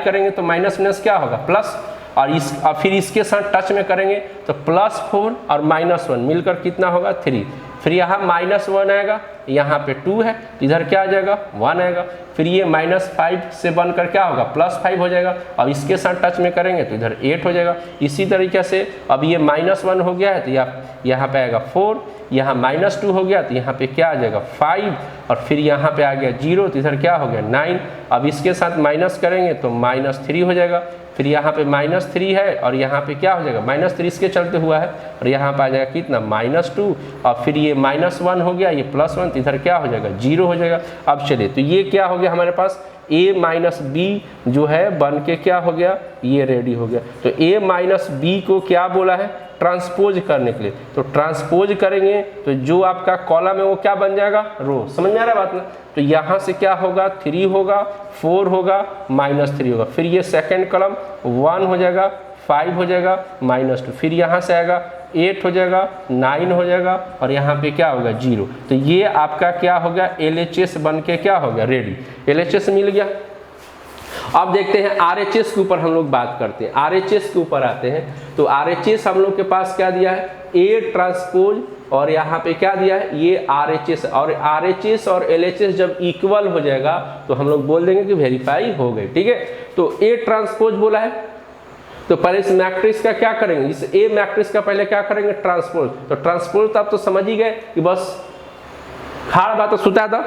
करेंगे तो minus minus क्या होगा प्लस, और फिर इसके साथ टच में करेंगे तो +4 और -1 मिलकर कितना होगा 3। फिर यहाँ -1 आएगा, यहाँ पे 2 है तो इधर क्या आ जाएगा 1 आएगा। फिर ये -5 से बनकर क्या होगा +5 हो जाएगा। अब इसके साथ टच में करेंगे तो इधर 8 हो जाएगा। इसी तरीके से अब ये -1 हो गया है तो यहाँ पे आएगा 4, यहाँ -2 हो गया तो यहाँ पे क्या आ जाएगा 5, और फिर यहाँ पे आ गया 0 तो इधर क्या हो गया 9। अब इसके साथ माइनस करेंगे तो -3 हो जाएगा। फिर यहाँ पे -3 है और यहाँ पे क्या हो जाएगा -3 इसके चलते हुआ है, और यहाँ पे आ जाएगा कितना -2, और फिर ये -1 हो गया, ये +1 तो इधर क्या हो जाएगा 0 हो जाएगा। अब चलिए तो ये क्या हो गया हमारे पास a - b जो है बन के क्या हो गया ये रेडी हो गया। तो a - b को क्या बोला है ट्रांसपोज करने के लिए, तो ट्रांसपोज करेंगे तो जो आपका कॉलम है वो क्या बन जाएगा रो। समझ में आ रहा है बात ना। तो यहाँ से क्या होगा 3 होगा, 4 होगा, -3 होगा। फिर ये सेकंड कॉलम 1 हो जाएगा, 5 हो जाएगा, -2। फिर यहाँ से आएगा 8 हो जाएगा, 9 हो जाएगा, और यहाँ पे क्या होगा 0। तो ये आपका क्या हो गया LHS बन के क्या हो गया रेडी। LHS मिल गया। अब देखते हैं RHS के ऊपर हम लोग बात करते हैं। RHS के ऊपर आते हैं तो RHS हम लोग के पास क्या दिया है A ट्रांसपोज, और यहाँ पे क्या दिया है ये RHS, और RHS और LHS जब इक्वल हो जाएगा तो हम लोग बोल देंगे कि वेरीफाई हो गई। ठीक है, तो A ट्रांसपोज बोला है तो पहले इस मैट्रिक्स का क्या करेंगे, इस A मैट्रिक्स का पहले क्या करेंगे ट्रांसपोज। तो ट्रांसपोज तो आप तो समझ ही गए कि बस खाड़ बात तो सुता था।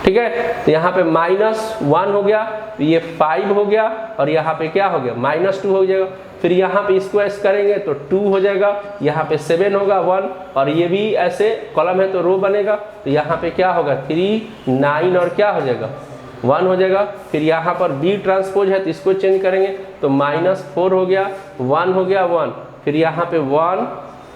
ठीक है, तो यहाँ पे -1 हो गया, ये 5 हो गया, और यहाँ पे क्या हो गया -2 हो जाएगा। फिर यहाँ पे इसको ऐसे करेंगे तो 2 हो जाएगा, यहाँ पे 7 होगा 1, और ये भी ऐसे कॉलम है तो रो बनेगा। तो यहाँ पे क्या होगा 3, 9 और क्या हो जाएगा 1 हो जाएगा। फिर यहाँ पर B ट्रांसपोज है तो इसको चेंज करेंगे तो -4 हो गया, 1 हो गया 1, फिर यहाँ पे 1,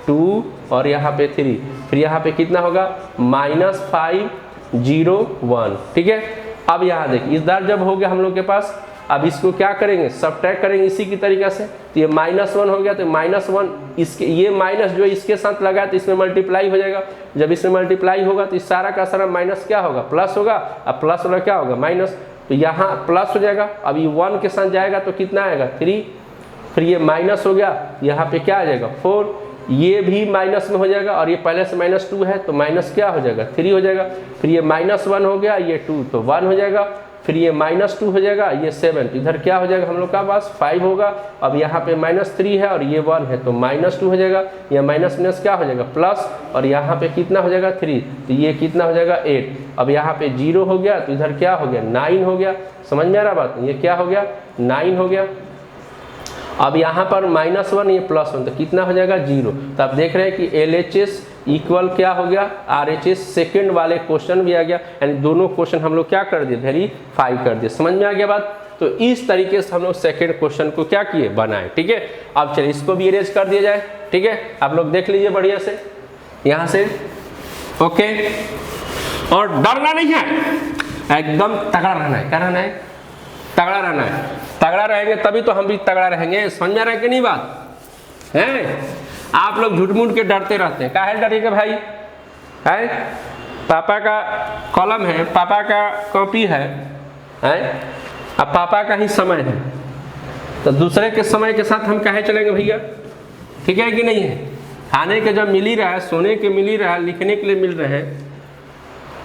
2 और यहाँ पे 3, फिर यहाँ पे कितना होगा -5, 0, 1। ठीक है, अब यहाँ देखिए इधर जब हो गया हम लोग के पास, अब इसको क्या करेंगे सब्ट्रैक्ट करेंगे इसी की तरीके से। तो ये -1 हो गया तो -1 इसके ये माइनस जो इसके साथ लगा तो इसमें मल्टीप्लाई हो जाएगा। जब इसमें मल्टीप्लाई होगा तो इस सारा का सारा माइनस क्या होगा प्लस होगा, अब प्लस वाला क्या होगा माइनस, तो यहाँ प्लस हो जाएगा। अब ये 1 के साथ जाएगा तो कितना आएगा 3, फिर ये माइनस हो गया, यहाँ पे क्या आ जाएगा 4, ये भी माइनस में हो जाएगा, और ये पहले से -2 है तो माइनस क्या हो जाएगा 3 हो जाएगा। फिर ये -1 हो गया, ये 2 तो 1 हो जाएगा, फिर ये -2 हो जाएगा, ये 7 तो इधर क्या हो जाएगा हम लोग का पास 5 होगा। अब यहाँ पे -3 है और ये 1 है तो -2 हो जाएगा, यह माइनस क्या हो जाएगा प्लस, और यहाँ पे कितना हो जाएगा 3 तो ये कितना हो जाएगा 8। अब यहाँ पे 0 हो गया तो इधर क्या हो गया 9 हो गया। समझ में आ रहा बात, ये क्या हो गया 9 हो गया। अब यहाँ पर -1 ये +1 तो कितना हो जाएगा 0। तो आप देख रहे हैं कि LHS इक्वल क्या हो गया RHS। सेकंड वाले क्वेश्चन भी आ गया, यानी दोनों क्वेश्चन हम लोग क्या कर दिए वेरीफाई कर दिए। समझ में आ गया बात। तो इस तरीके से हम लोग सेकंड क्वेश्चन को क्या किए बनाए। ठीक है, अब चलिए इसको भी इरेज कर दिया जाए। ठीक है, आप लोग देख लीजिए बढ़िया से यहाँ से। ओके, और डरना नहीं है, एकदम तगड़ा रहना है। क्या रहना है तगड़ा रहना है। तगड़ा रहेंगे तभी तो हम भी तगड़ा रहेंगे। समझ में आ रहा है कि नहीं बात है। आप लोग झूठ मूठ के डरते रहते हैं, काहे डरेंगे भाई है। पापा का कॉलम है, पापा का कॉपी है, अब पापा का ही समय है तो दूसरे के समय के साथ हम काहे चलेंगे भैया। ठीक है कि नहीं है। खाने के जब मिल ही रहा है, सोने के मिल ही रहा है, लिखने के लिए मिल रहे हैं,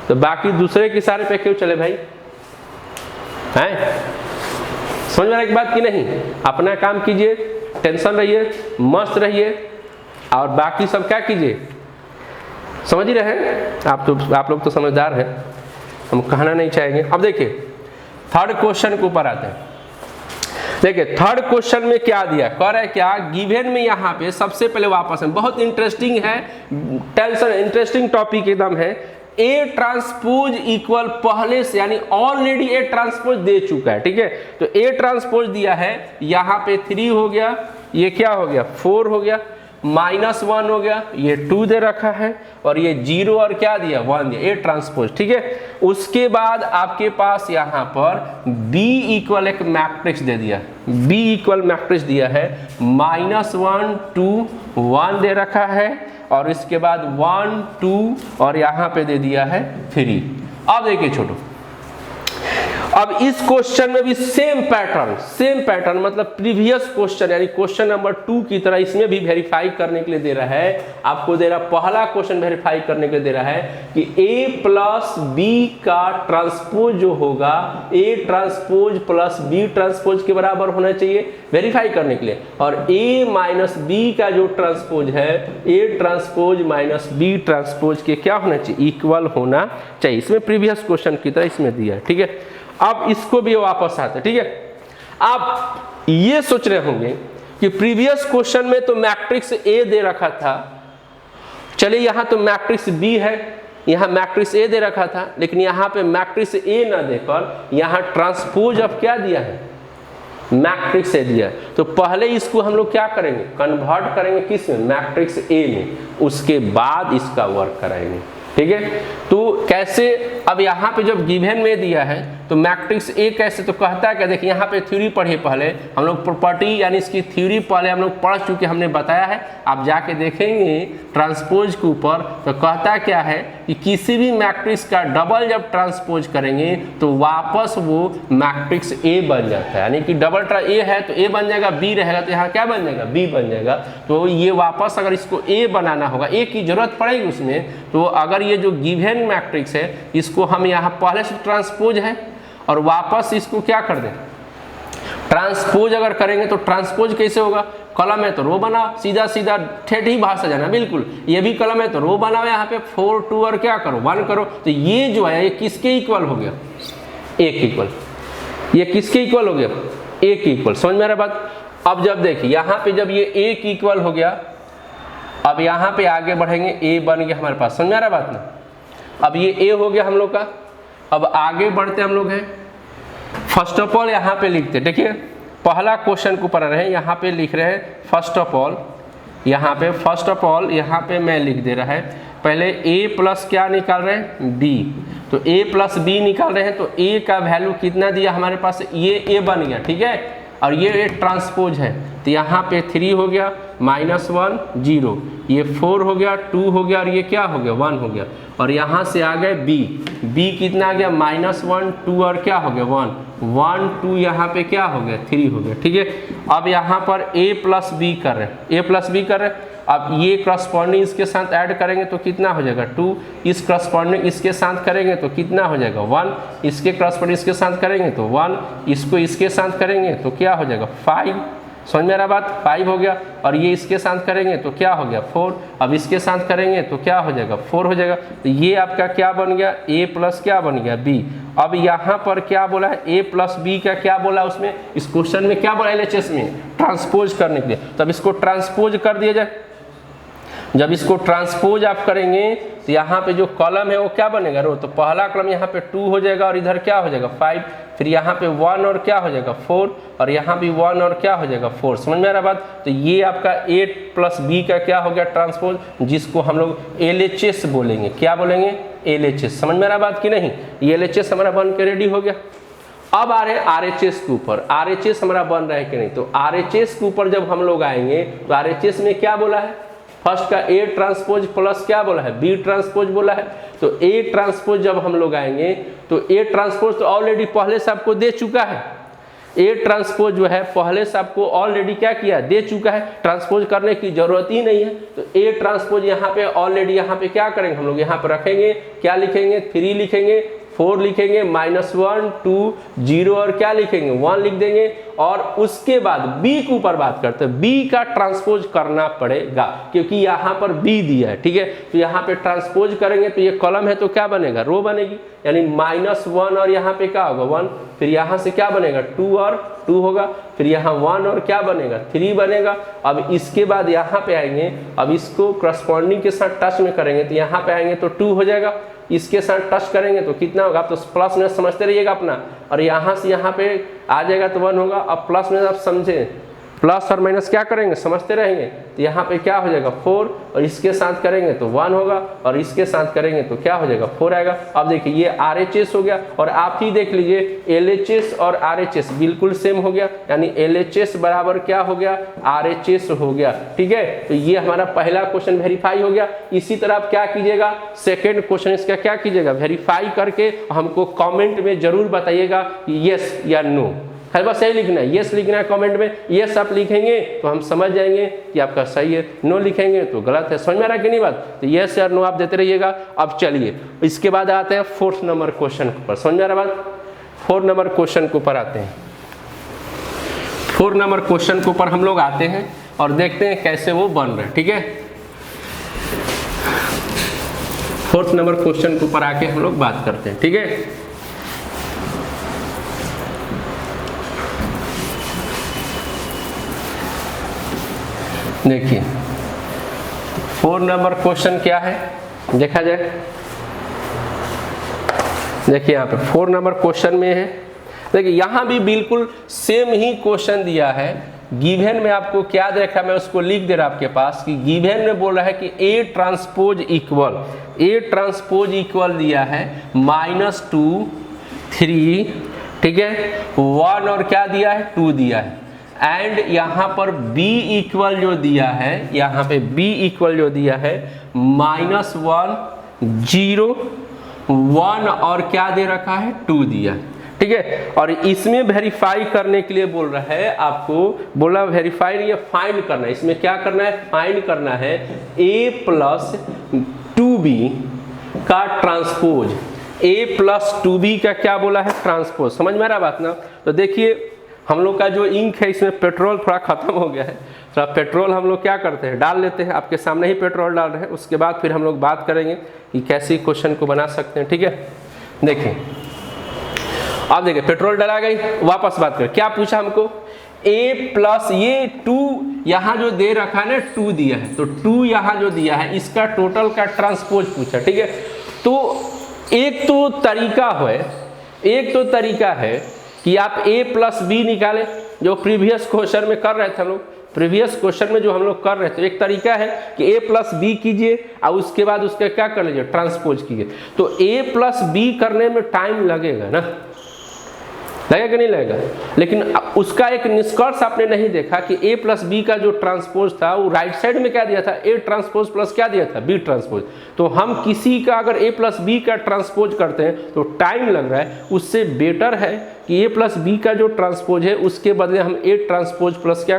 तो बाकी दूसरे के इशारे पे क्यों चले भाई है। समझ में एक बात की नहीं। अपना काम कीजिए, टेंशन रहिए, मस्त रहिए, और बाकी सब क्या कीजिए समझ ही रहे आप लोग तो समझदार हैं, हम कहना नहीं चाहेंगे। अब देखिए थर्ड क्वेश्चन के ऊपर आते हैं। देखिए थर्ड क्वेश्चन में क्या दिया, कह रहा है क्या गिवन में यहाँ पे सबसे पहले वापस है, बहुत इंटरेस्टिंग है, टेंशन इंटरेस्टिंग टॉपिक एकदम है। ए ट्रांसपोज इक्वल पहले से यानी ऑलरेडी ए ट्रांसपोज दे चुका है। ठीक है, तो ए ट्रांसपोज दिया है, यहाँ पे 3 हो गया, ये क्या हो गया 4 हो गया, -1 हो गया, ये 2 दे रखा है, और ये 0 और क्या दिया 1 दिया, ए ट्रांसपोज। ठीक है, उसके बाद आपके पास यहाँ पर B इक्वल एक मैट्रिक्स दे दिया, B इक्वल मैट्रिक्स दिया है, -1 2 1 दे रखा है, और इसके बाद 1 2 और यहाँ पे दे दिया है 3। अब देखिए छोटो, अब इस क्वेश्चन में भी सेम पैटर्न मतलब प्रीवियस क्वेश्चन यानी क्वेश्चन नंबर 2 की तरह इसमें भी वेरीफाई करने के लिए दे रहा है, आपको दे रहा पहला क्वेश्चन वेरीफाई करने के लिए दे रहा है कि A प्लस बी का ट्रांसपोज जो होगा A transpose plus B transpose के बराबर होना चाहिए वेरीफाई करने के लिए, और A माइनस बी का जो ट्रांसपोज है A transpose minus B transpose के क्या होना चाहिए, इक्वल होना चाहिए। इसमें प्रीवियस क्वेश्चन की तरह इसमें दिया है, ठीक है। अब इसको भी वापस आते, ठीक है। आप ये सोच रहे होंगे कि प्रीवियस क्वेश्चन में तो मैट्रिक्स ए दे रखा था, चलिए यहां तो मैट्रिक्स बी है, यहां मैट्रिक्स ए दे रखा था, लेकिन यहां पे मैट्रिक्स ए ना देकर यहां ट्रांसपोज अब क्या दिया है, मैट्रिक्स ए दिया है। तो पहले इसको हम लोग क्या करेंगे, कन्वर्ट करेंगे किस में, मैट्रिक्स ए में, उसके बाद इसका वर्क कराएंगे, ठीक है। तो कैसे, अब यहाँ पे जब गिवन में दिया है तो मैट्रिक्स ए कैसे, तो कहता है कि देखिए यहाँ पे थ्योरी पढ़े, पहले हम लोग प्रॉपर्टी यानी इसकी थ्योरी पहले हम लोग पढ़ चुके, हमने बताया है, आप जाके देखेंगे ट्रांसपोज के ऊपर, तो कहता क्या है कि किसी भी मैट्रिक्स का डबल जब ट्रांसपोज करेंगे तो वापस वो मैट्रिक्स ए बन जाता है, यानी कि डबल ए है तो ए बन जाएगा, बी रहेगा तो यहाँ क्या बन जाएगा, बी बन जाएगा। तो ये वापस अगर इसको ए बनाना होगा, ए की जरूरत पड़ेगी उसमें, तो अगर ये जो गिवन मैट्रिक्स है इसको हम यहाँ पहले से ट्रांसपोज है और वापस इसको क्या कर दें, ट्रांसपोज अगर करेंगे तो ट्रांसपोज कैसे होगा, कॉलम है तो रो बनाओ, सीधा सीधा ठेठ ही भाषा जाना, बिल्कुल ये भी कॉलम है तो रो बनाओ, यहाँ पे 4 2 और क्या करो 1 करो, तो ये जो है ये किसके इक्वल हो गया, ए के इक्वल, ये किसके इक्वल हो गया, ए के इक्वल, समझ में आ रहा बात। अब जब देखिए यहाँ पे जब ये ए के इक्वल हो गया, अब यहाँ पे आगे बढ़ेंगे, ए बन गया हमारे पास, समझ में आ रहा बात ना। अब ये ए हो गया हम लोग का, अब आगे बढ़ते हम लोग हैं, फर्स्ट ऑफ ऑल यहाँ पे लिखते, देखिए पहला क्वेश्चन को पढ़ रहे हैं, यहाँ पे लिख रहे हैं फर्स्ट ऑफ ऑल, यहाँ पे फर्स्ट ऑफ ऑल यहाँ पे मैं लिख दे रहा है, पहले ए प्लस क्या निकाल रहे हैं, बी, तो ए प्लस बी निकाल रहे हैं, तो ए का वैल्यू कितना दिया हमारे पास, ये ए बन गया, ठीक है, और ये एक ट्रांसपोज है, तो यहाँ पे 3 हो गया, -1 0, ये 4 हो गया, 2 हो गया, और ये क्या हो गया, 1 हो गया, और यहाँ से आ गए बी कितना आ गया, -1 2 और क्या हो गया 1 2, यहाँ पे क्या हो गया 3 हो गया, ठीक है। अब यहाँ पर a प्लस बी कर रहे हैं, a प्लस बी कर रहे हैं, अब ये क्रॉसपॉन्डिंग इसके साथ ऐड करेंगे तो कितना हो जाएगा 2, इस क्रॉसपॉन्डिंग इसके साथ करेंगे तो कितना हो जाएगा 1, इसके क्रॉसपॉन्डिंग इसके साथ करेंगे तो 1, इसको इसके साथ करेंगे तो क्या हो जाएगा 5, समझ में आ रहा बात, 5 हो गया, और ये इसके साथ करेंगे तो क्या हो गया 4, अब इसके साथ करेंगे तो क्या हो जाएगा 4 हो जाएगा, तो ये आपका क्या बन गया, a प्लस क्या बन गया b। अब यहाँ पर क्या बोला है, a प्लस b का क्या बोला उसमें, इस क्वेश्चन में क्या बोला LHS में, ट्रांसपोज करने के लिए, तब इसको ट्रांसपोज कर दिया जाए। जब इसको ट्रांसपोज आप करेंगे तो यहाँ पे जो कॉलम है वो क्या बनेगा, रो, तो पहला कॉलम यहाँ पे 2 हो जाएगा और इधर क्या हो जाएगा 5, फिर यहाँ पे 1 और क्या हो जाएगा 4, और यहाँ भी 1 और क्या हो जाएगा 4, समझ में आ रहा बात। तो ये आपका a प्लस बी का क्या हो गया ट्रांसपोज, जिसको हम लोग LHS बोलेंगे, क्या बोलेंगे LHS, समझ में आ रहा बात कि नहीं, ये LHS हमारा बन के रेडी हो गया। अब आ रहे RHS के ऊपर, RHS हमारा बन रहा है कि नहीं, तो RHS के ऊपर जब हम लोग आएंगे तो RHS में क्या बोला है, फर्स्ट का A ट्रांसपोज प्लस क्या बोला है, B ट्रांसपोज बोला है, तो A ट्रांसपोज जब हम लोग आएंगे तो A ट्रांसपोज तो ऑलरेडी पहले से आपको दे चुका है, A ट्रांसपोज जो है पहले से आपको ऑलरेडी क्या किया, दे चुका है, ट्रांसपोज करने की जरूरत ही नहीं है। तो A ट्रांसपोज यहाँ पे ऑलरेडी, यहाँ पे क्या करेंगे हम लोग, यहाँ पे रखेंगे, क्या लिखेंगे 3 लिखेंगे, 4 लिखेंगे, -1 2 0 और क्या लिखेंगे 1 लिख देंगे, और उसके बाद B के ऊपर बात करते हैं, B का ट्रांसपोज करना पड़ेगा क्योंकि यहाँ पर B दिया है, ठीक है। तो यहाँ पे ट्रांसपोज करेंगे तो ये कॉलम है तो क्या बनेगा, रो बनेगी, यानी -1 और यहाँ पे क्या होगा 1, फिर यहाँ से क्या बनेगा 2 और 2 होगा, फिर यहाँ 1 और क्या बनेगा 3 बनेगा। अब इसके बाद यहाँ पे आएंगे, अब इसको करस्पॉन्डिंग के साथ टच में करेंगे तो यहाँ पे आएंगे तो 2 हो जाएगा, इसके साथ टच करेंगे तो कितना होगा, आप तो प्लस में समझते रहिएगा अपना, और यहाँ से यहाँ पे आ जाएगा तो 1 होगा। अब प्लस में आप समझे प्लस और माइनस क्या करेंगे, समझते रहेंगे। तो यहाँ पे क्या हो जाएगा 4, और इसके साथ करेंगे तो 1 होगा, और इसके साथ करेंगे तो क्या हो जाएगा 4 आएगा। अब देखिए ये RHS हो गया, और आप ही देख लीजिए LHS और RHS बिल्कुल सेम हो गया, यानी LHS बराबर क्या हो गया, RHS हो गया। ठीक है, तो ये हमारा पहला क्वेश्चन वेरीफाई हो गया। इसी तरह आप क्या कीजिएगा, सेकेंड क्वेश्चन इसका क्या कीजिएगा, वेरीफाई करके हमको कमेंट में जरूर बताइएगा कि यस या नो है, बस यही लिखना है, यस लिखना है कमेंट में। यस आप लिखेंगे तो हम समझ जाएंगे कि आपका सही है, नो लिखेंगे तो गलत है। समझ में आ रहा है कि नहीं बात, तो यस या नो आप देते रहिएगा। अब चलिए इसके बाद आते हैं 4 नंबर क्वेश्चन पर। समझ में आ रहा बात, 4 नंबर क्वेश्चन के ऊपर आते हैं। 4 नंबर क्वेश्चन के ऊपर हम लोग आते हैं और देखते हैं कैसे वो बन रहे हैं। ठीक है, 4 नंबर क्वेश्चन के ऊपर आके हम लोग बात करते हैं। ठीक है, देखिए 4 नंबर क्वेश्चन क्या है देखा जाए। देखिए यहाँ पे 4 नंबर क्वेश्चन में है, देखिए यहाँ भी बिल्कुल सेम ही क्वेश्चन दिया है। गिवन में आपको क्या देखा, मैं उसको लिख दे रहा आपके पास कि गिवन में बोल रहा है कि A ट्रांसपोज इक्वल दिया है -2 3, ठीक है 1 और क्या दिया है 2 दिया है, एंड यहाँ पर B इक्वल जो दिया है, यहाँ पे B इक्वल जो दिया है -1 0 1 और क्या दे रखा है 2 दिया है। ठीक है, और इसमें वेरीफाई करने के लिए बोल रहा है, आपको बोला वेरीफाई नहीं है, फाइंड करना है। इसमें क्या करना है, फाइंड करना है A + 2B का ट्रांसपोज। A + 2B का क्या बोला है, ट्रांसपोज। समझ में आ रहा बात ना। तो देखिए हम लोग का जो इंक है इसमें पेट्रोल थोड़ा खत्म हो गया है, थोड़ा पेट्रोल हम लोग क्या करते हैं डाल लेते हैं, आपके सामने ही पेट्रोल डाल रहे हैं। उसके बाद फिर हम लोग बात करेंगे कि कैसे क्वेश्चन को बना सकते हैं। ठीक है, देखिए अब देखिए पेट्रोल डला गई, वापस बात करें। क्या पूछा हमको, A + ये 2 यहाँ जो दे रखा है ना 2 दिया है, तो 2 यहाँ जो दिया है इसका टोटल का ट्रांसपोज पूछा। ठीक है, तो एक तो तरीका है कि आप A + B निकालें, जो प्रीवियस क्वेश्चन में कर रहे थे हम लोग। प्रीवियस क्वेश्चन में जो हम लोग कर रहे थे, एक तरीका है कि A + B कीजिए और उसके बाद उसका क्या कर लीजिए, ट्रांसपोज कीजिए। तो A + B करने में टाइम लगेगा ना, लगेगा कि नहीं लगेगा, लेकिन उसका एक निष्कर्ष आपने नहीं देखा कि A + B का जो ट्रांसपोज था वो राइट साइड में क्या दिया था, A ट्रांसपोज प्लस क्या दिया था, B ट्रांसपोज। तो हम किसी का अगर A + B का ट्रांसपोज करते हैं तो टाइम लग रहा है, उससे बेटर है कि A + B का जो ट्रांसपोज है उसके बदले हम A ट्रांसपोज प्लस क्या